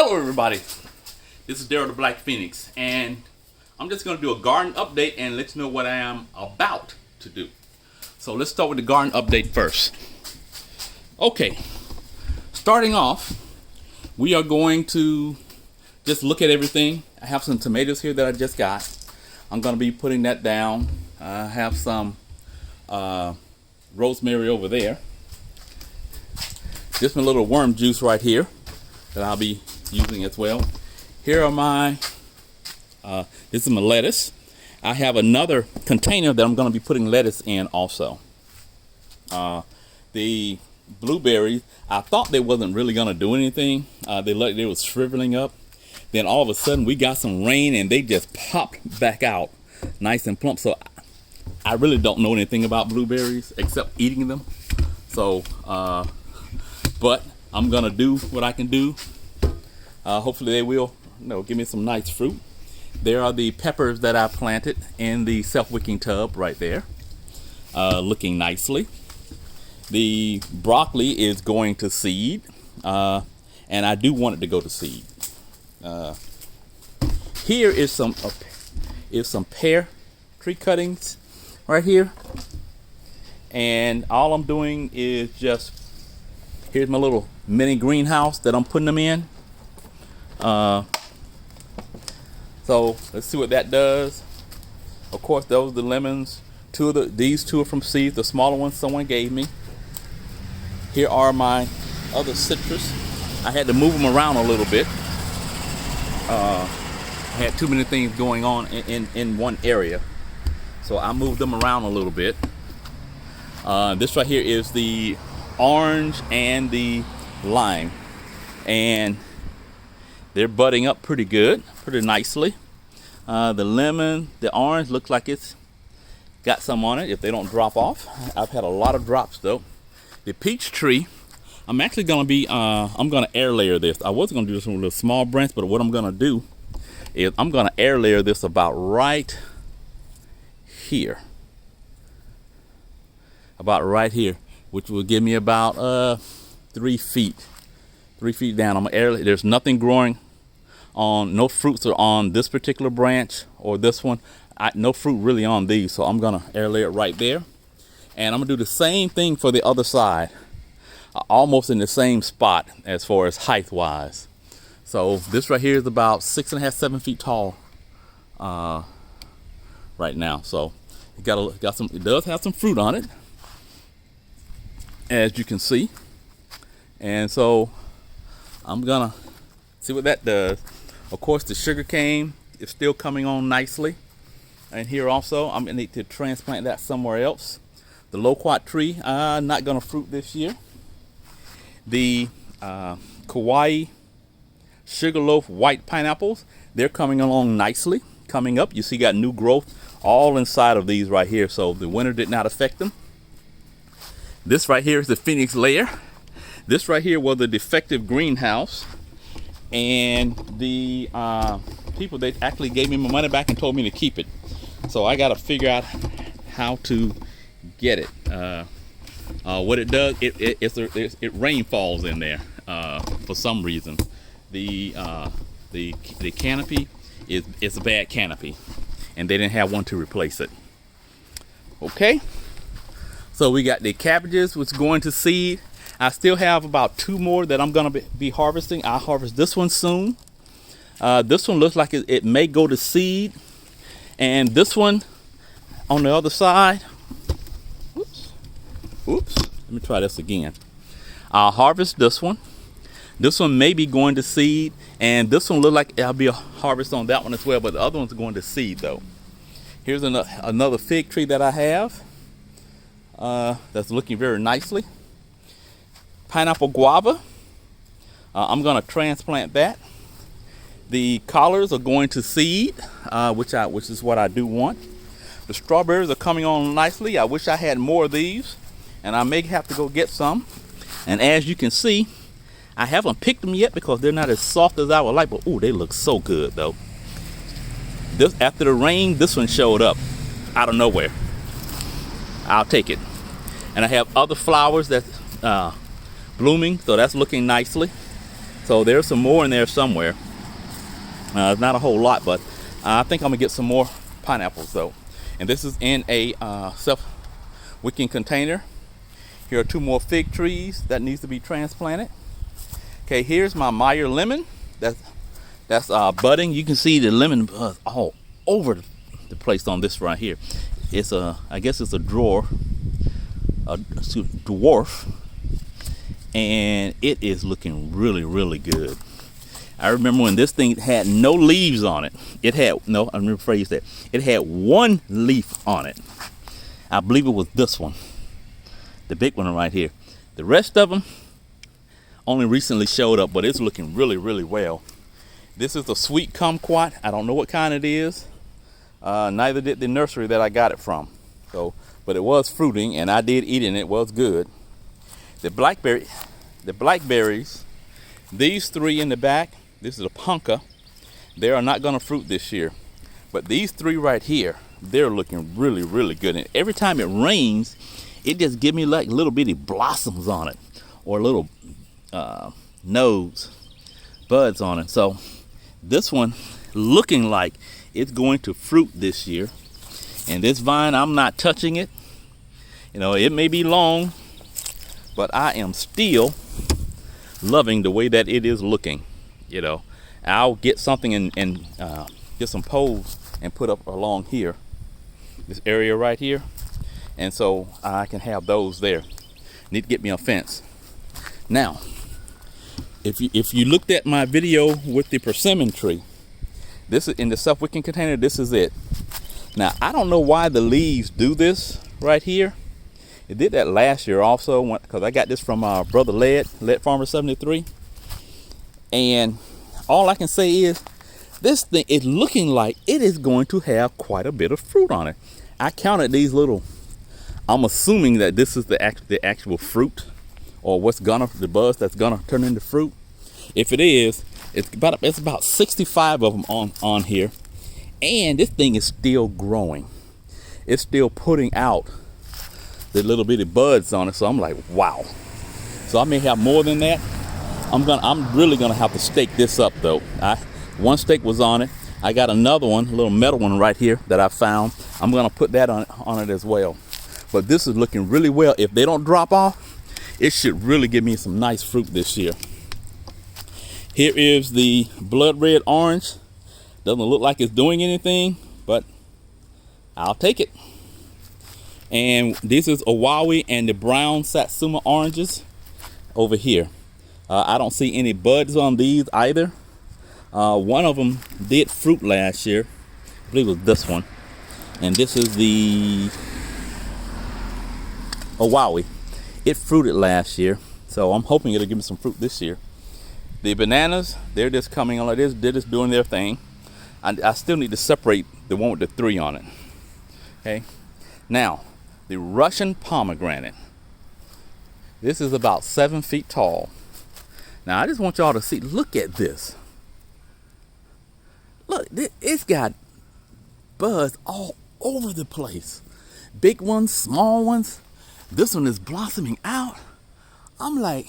Hello everybody, this is Daryl the Black Phoenix, and I'm just going to do a garden update and let you know what I am about to do. So let's start with the garden update first. Okay, starting off, we are going to just look at everything. I have some tomatoes here that I just got. I'm going to be putting that down. I have some rosemary over there. Just my little worm juice right here that I'll be using as well. Here are my, this is my lettuce. I have another container that I'm going to be putting lettuce in also. The blueberries, I thought they wasn't really going to do anything. They were shriveling up. Then all of a sudden we got some rain and they just popped back out nice and plump. So I really don't know anything about blueberries except eating them. So, but I'm going to do what I can do. Hopefully they will give me some nice fruit. There are the peppers that I planted in the self-wicking tub right there, looking nicely. The broccoli is going to seed, and I do want it to go to seed. Here is some pear tree cuttings right here, and all I'm doing is just, here's my little mini greenhouse that I'm putting them in. So let's see what that does. Of course, those are the lemons. These two are from seeds. The smaller ones someone gave me. Here are my other citrus. I had to move them around a little bit. I had too many things going on in one area, so I moved them around a little bit. This right here is the orange and the lime, and they're budding up pretty good, pretty nicely. The lemon, the orange looks like it's got some on it if they don't drop off. I've had a lot of drops though. The peach tree, I'm actually gonna be, I'm gonna air layer this. I was gonna do this with a small branch, but what I'm gonna do is I'm gonna air layer this about right here. About right here, which will give me about 3 feet. 3 feet down. I'm gonna air layer. There's nothing growing on, no fruits are on this particular branch or this one. No fruit really on these, so I'm gonna air layer it right there. And I'm gonna do the same thing for the other side, almost in the same spot as far as height wise. So this right here is about 6.5, 7 feet tall right now. So it got some. It does have some fruit on it, as you can see. And so I'm gonna see what that does. Of course, the sugar cane is still coming on nicely. And here also, I'm gonna need to transplant that somewhere else. The loquat tree, not gonna fruit this year. The Kauai Sugarloaf white pineapples, they're coming along nicely. Coming up, you see got new growth all inside of these right here. So the winter did not affect them. This right here is the Phoenix layer. This right here was a defective greenhouse, and the people, they actually gave me my money back and told me to keep it. So I got to figure out how to get it. What it does, it rain falls in there for some reason. The canopy is a bad canopy, and they didn't have one to replace it. Okay, so we got the cabbages, which is going to seed. I still have about 2 more that I'm gonna be harvesting. I'll harvest this one soon. This one looks like it may go to seed, and this one on the other side. Oops. Let me try this again. I'll harvest this one. This one may be going to seed, and this one look like I'll be a harvest on that one as well. But the other one's going to seed though. Here's another fig tree that I have. That's looking very nicely. Pineapple guava, I'm gonna transplant that. The collards are going to seed, which is what I do want. The strawberries are coming on nicely. I wish I had more of these, and I may have to go get some. And as you can see, I haven't picked them yet because they're not as soft as I would like, but ooh, they look so good though. This, after the rain, this one showed up out of nowhere. I'll take it. And I have other flowers that blooming, so that's looking nicely. So there's some more in there somewhere. Not a whole lot, but I think I'm gonna get some more pineapples though. And this is in a self-wicking container. Here are 2 more fig trees that needs to be transplanted. Okay, here's my Meyer lemon. That's budding. You can see the lemon buds all over the place on this right here. It's I guess it's a dwarf, and it is looking really, really good. I remember when this thing had no leaves on it. It had, no, I'm gonna rephrase that. It had 1 leaf on it. I believe it was this one, the big one right here. The rest of them only recently showed up, but it's looking really, really well. This is a sweet kumquat. I don't know what kind it is. Neither did the nursery that I got it from. So, but it was fruiting, and I did eat it, and it was good. The blackberries, these 3 in the back. This is a punka. They are not going to fruit this year. But these 3 right here, they're looking really, really good. And every time it rains, it just gives me like little bitty blossoms on it, or little nodes, buds on it. So this one looking like it's going to fruit this year. And this vine, I'm not touching it. You know, it may be long, but I am still loving the way that it is looking. You know, I'll get something and get some poles and put up along here, this area right here, and so I can have those there. Need to get me a fence. Now, if you looked at my video with the persimmon tree, this is in the self-wicking container. This is it. Now, I don't know why the leaves do this right here. It did that last year also, because I got this from our brother Led Farmer 73. And all I can say is this thing is looking like it is going to have quite a bit of fruit on it. I counted these little, I'm assuming that this is the actual fruit, or the buds that's gonna turn into fruit. If it is, it's about 65 of them on here. And this thing is still growing. It's still putting out the little bitty buds on it. So I'm like, wow. So I may have more than that. I'm really gonna have to stake this up though. One stake was on it. I got another one, a little metal one right here that I found. I'm gonna put that on it as well. But this is looking really well. If they don't drop off, it should really give me some nice fruit this year. Here is the blood red orange. Doesn't look like it's doing anything, but I'll take it. And this is Owawi and the brown Satsuma oranges over here. I don't see any buds on these either. One of them did fruit last year. I believe it was this one. And this is the Owawi. It fruited last year, so I'm hoping it'll give me some fruit this year. The bananas, they're just coming on like this. They're just doing their thing. I still need to separate the one with the 3 on it. Okay. Now, the Russian pomegranate. This is about 7 feet tall. Now, I just want y'all to see. Look at this. Look, it's got buds all over the place. Big ones, small ones. This one is blossoming out. I'm like,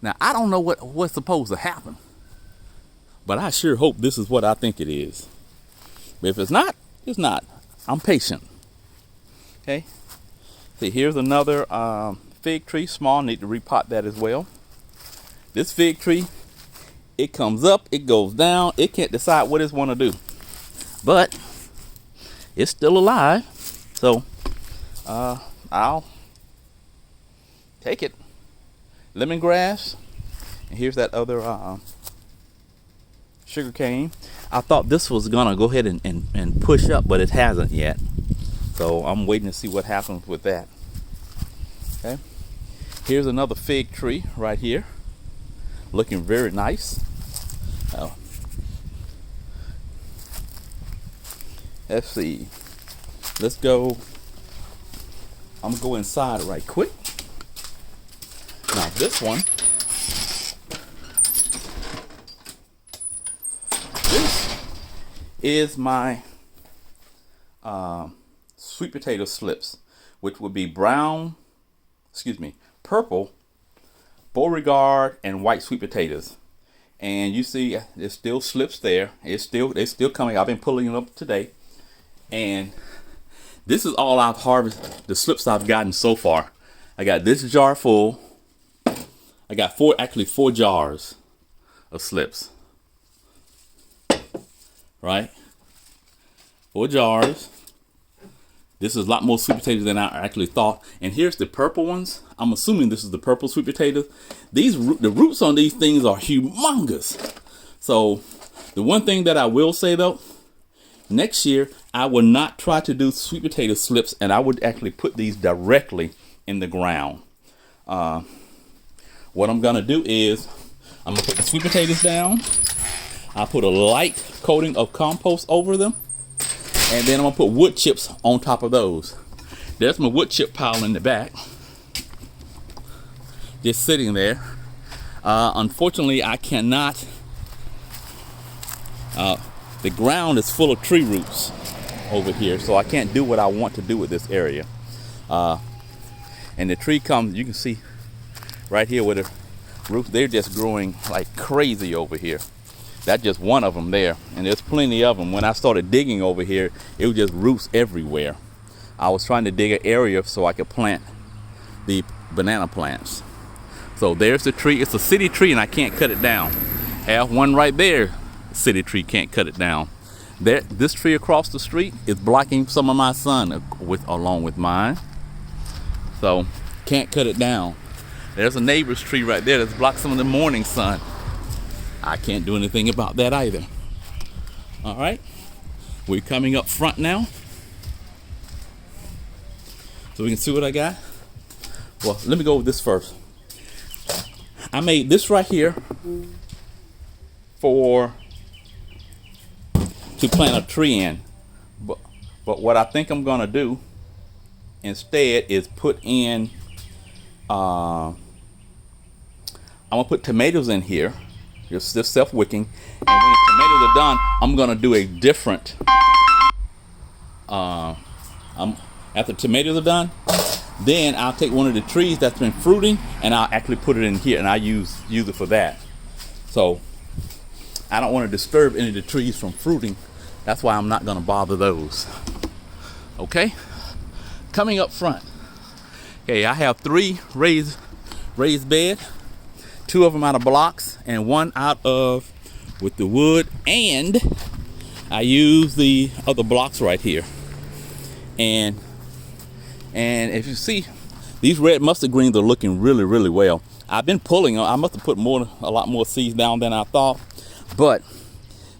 now I don't know what's supposed to happen, but I sure hope this is what I think it is. But if it's not, it's not. I'm patient. Okay. See, here's another fig tree, small. Need to repot that as well. This fig tree, it comes up, it goes down. It can't decide what it's want to do, but it's still alive. So I'll take it. Lemongrass, and here's that other sugar cane. I thought this was gonna go ahead and push up, but it hasn't yet. So I'm waiting to see what happens with that. Okay. Here's another fig tree right here, looking very nice. Let's see. Let's go. I'm gonna go inside right quick. Now this one, this is my sweet potato slips, which would be purple Beauregard and white sweet potatoes. And you see there's still slips there. They're still coming. I've been pulling them up today. And this is all I've harvested, the slips I've gotten so far. I got this jar full. I got four jars of slips. Right? 4 jars. This is a lot more sweet potatoes than I actually thought. And here's the purple ones. I'm assuming this is the purple sweet potatoes. The roots on these things are humongous. So the one thing that I will say though, next year I will not try to do sweet potato slips, and I would actually put these directly in the ground. What I'm gonna do is I'm gonna put the sweet potatoes down. I'll put a light coating of compost over them. And then I'm gonna put wood chips on top of those. There's my wood chip pile in the back, just sitting there. Unfortunately, I cannot. The ground is full of tree roots over here, so I can't do what I want to do with this area. And the tree comes, you can see right here where the roots, they're just growing like crazy over here. That's just one of them there, and there's plenty of them. When I started digging over here, it was just roots everywhere. I was trying to dig an area so I could plant the banana plants. So there's the tree. It's a city tree, and I can't cut it down. Have one right there. City tree, can't cut it down. This tree across the street is blocking some of my sun along with mine. So can't cut it down. There's a neighbor's tree right there that's blocked some of the morning sun. I can't do anything about that either. All right, we're coming up front now, so we can see what I got. Well, let me go with this first. I made this right here to plant a tree in, but what I think I'm gonna do instead is put in. I'm gonna put tomatoes in here. Just self-wicking, and when the tomatoes are done, I'm gonna do a different. After tomatoes are done, then I'll take one of the trees that's been fruiting, and I'll actually put it in here, and I use it for that. So I don't want to disturb any of the trees from fruiting. That's why I'm not gonna bother those. Okay, coming up front. Okay, I have 3 raised bed. 2 of them out of blocks and 1 out of with the wood, and I use the other blocks right here. And if you see, these red mustard greens are looking really, really well. I've been pulling them. I must have put a lot more seeds down than I thought, but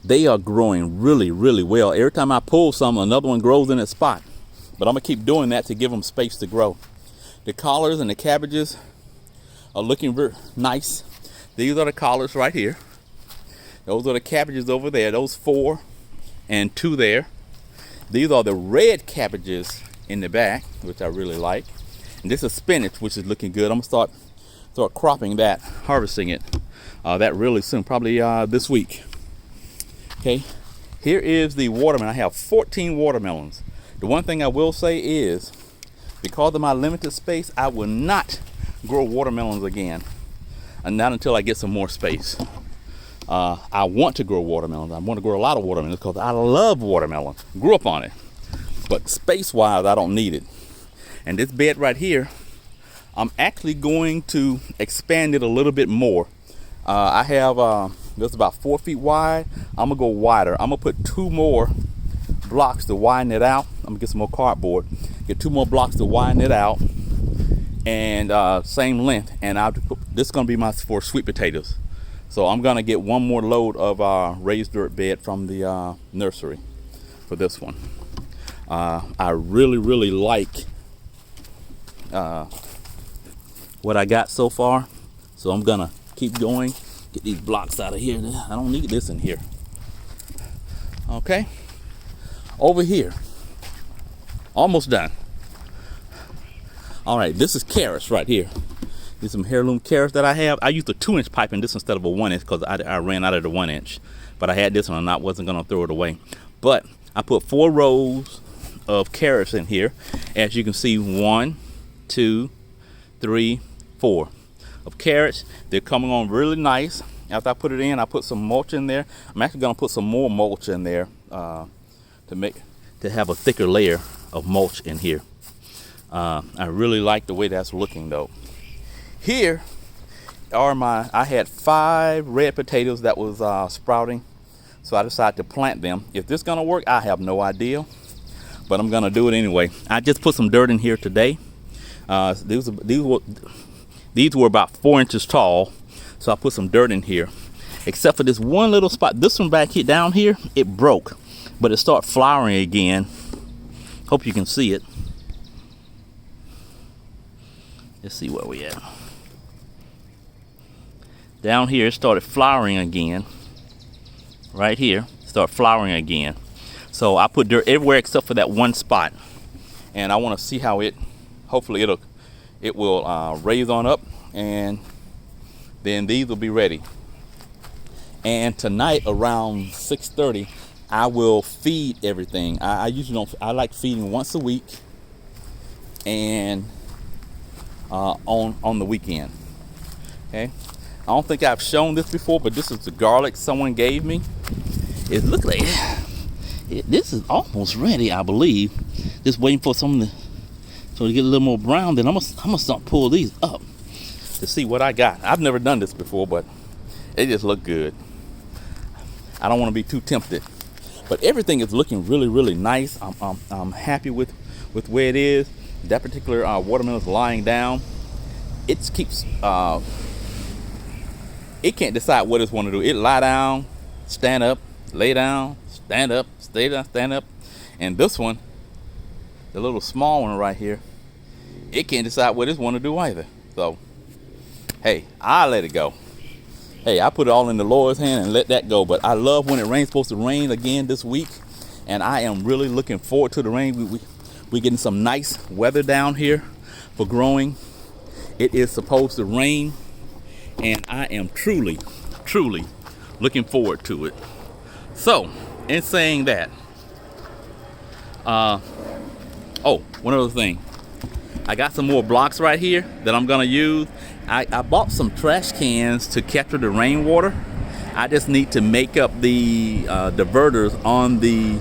they are growing really, really well. Every time I pull some, another one grows in its spot. But I'm gonna keep doing that to give them space to grow. The collards and the cabbages are looking very nice. These are the collards right here. Those are the cabbages over there. Those 4 and 2 there. These are the red cabbages in the back, which I really like. And this is spinach, which is looking good. I'm gonna start cropping that, harvesting it that really soon, probably this week. Okay, here is the watermelon. I have 14 watermelons. The one thing I will say is, because of my limited space, I will not grow watermelons again, and not until I get some more space. I want to grow watermelons. I want to grow a lot of watermelons because I love watermelon. Grew up on it, but space-wise, I don't need it. And this bed right here, I'm actually going to expand it a little bit more. I have this about 4 feet wide. I'm gonna go wider. I'm gonna put 2 more blocks to widen it out. I'm gonna get some more cardboard. Get 2 more blocks to widen it out, and same length. And this is gonna be for sweet potatoes. So I'm gonna get 1 more load of raised dirt bed from the nursery for this one. I really like what I got so far, so I'm gonna keep going. Get these blocks out of here. I don't need this in here. Okay, over here, almost done. All right, this is carrots right here. These some heirloom carrots that I have. I used a 2-inch pipe in this instead of a 1-inch because I ran out of the 1-inch, but I had this one and I wasn't gonna throw it away. But I put 4 rows of carrots in here. As you can see, 1, 2, 3, 4 of carrots. They're coming on really nice. after I put it in, I put some mulch in there. I'm actually gonna put some more mulch in there to have a thicker layer of mulch in here. I really like the way that's looking though. Here are I had 5 red potatoes that was sprouting, so I decided to plant them. If this is gonna work, I have no idea, but I'm gonna do it anyway. I just put some dirt in here today. These were about 4 inches tall, so I put some dirt in here. Except for this one little spot. This one back here, down here, it broke, but it started flowering again. Hope you can see it. Let's see where we at. Down here, it started flowering again. Right here, start flowering again. So I put dirt everywhere except for that one spot, and I want to see how hopefully it will raise on up, and then these will be ready. And tonight around 6:30, I will feed everything. I usually don't. I like feeding once a week, and on the weekend. Okay. I don't think I've shown this before, but this is the garlic someone gave me. It looks like this is almost ready, I believe. Just waiting for some to get a little more brown. Then I'm gonna start pull these up to see what I got. I've never done this before, but it just looked good. I don't want to be too tempted, but everything is looking really, really nice. I'm happy with where it is. That particular watermelon is lying down. It keeps. It can't decide what it wants to do. It lie down, stand up, lay down, stand up, stay down, stand up. And this one, the little small one right here, it can't decide what it wants to do either. So, hey, I'll let it go. Hey, I put it all in the Lord's hand and let that go. But I love when it rains. It's supposed to rain again this week, and I am really looking forward to the rain. We're getting some nice weather down here for growing. It is supposed to rain, and I am truly, truly looking forward to it. So, in saying that, one other thing. I got some more blocks right here that I'm gonna use. I bought some trash cans to capture the rainwater. I just need to make up the diverters on the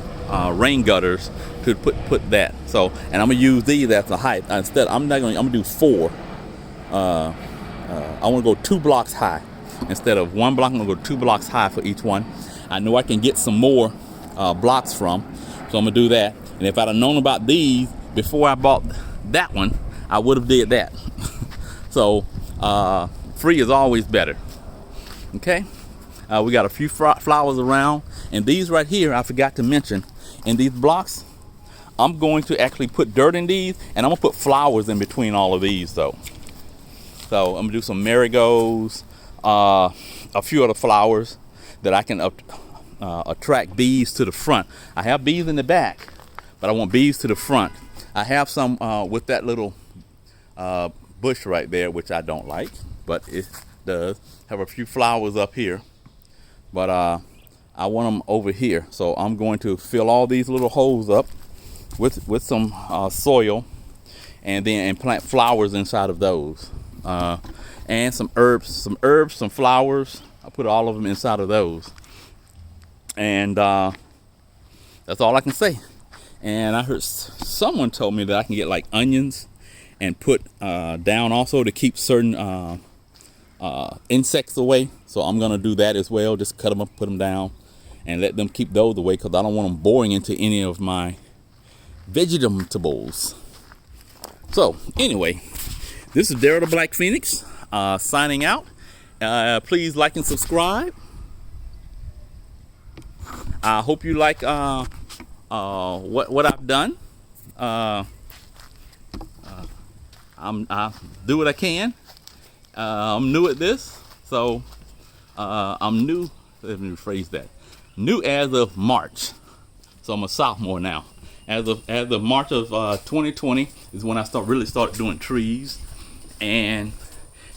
rain gutters to put that. So, and I'm gonna use these as the height. Instead, I'm gonna do 4. I want to go 2 blocks high instead of 1 block. I'm gonna go 2 blocks high for each one. I know I can get some more blocks from, so I'm gonna do that. And if I'd have known about these before I bought that one, I would have did that. So free is always better. Okay, we got a few flowers around, and these right here I forgot to mention. In these blocks, I'm going to actually put dirt in these, and I'm gonna put flowers in between all of these though. So I'm gonna do some marigolds, a few other flowers that I can attract bees to the front. I have bees in the back, but I want bees to the front. I have some with that little bush right there, which I don't like, but it does have a few flowers up here. But I want them over here, so I'm going to fill all these little holes up with some soil, and plant flowers inside of those. And some herbs, some flowers. I put all of them inside of those, and that's all I can say. And I heard someone told me that I can get like onions and put down also to keep certain insects away. So I'm gonna do that as well. Just cut them up, put them down, and let them keep those away, because I don't want them boring into any of my vegetables. So anyway, this is Daryl the Black Phoenix signing out. Please like and subscribe. I hope you like what I've done. I do what I can. I'm new at this, so I'm new. Let me rephrase that. New as of March, so I'm a sophomore now. As of March of 2020 is when I really started doing trees and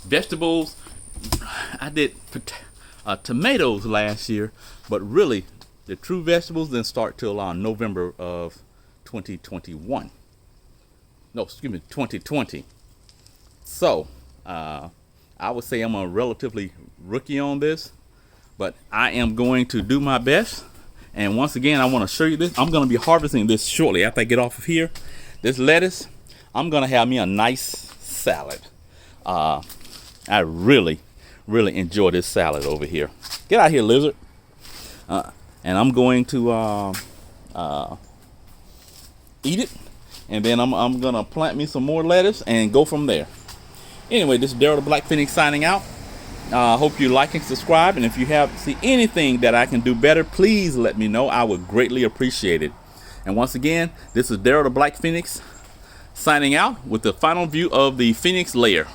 vegetables. I did tomatoes last year, but really the true vegetables didn't start till November of 2021. No, excuse me, 2020. So I would say I'm a relatively rookie on this, but I am going to do my best. And once again, I want to show you this. I'm going to be harvesting this shortly after I get off of here. This lettuce, I'm going to have me a nice salad. I really enjoy this salad over here. Get out here, lizard. And I'm going to eat it. And then I'm going to plant me some more lettuce and go from there. Anyway, this is Daryl the Black Phoenix signing out. Hope you like and subscribe. And if you see anything that I can do better, please let me know. I would greatly appreciate it. And once again, this is Daryl the Black Phoenix signing out with the final view of the Phoenix layer.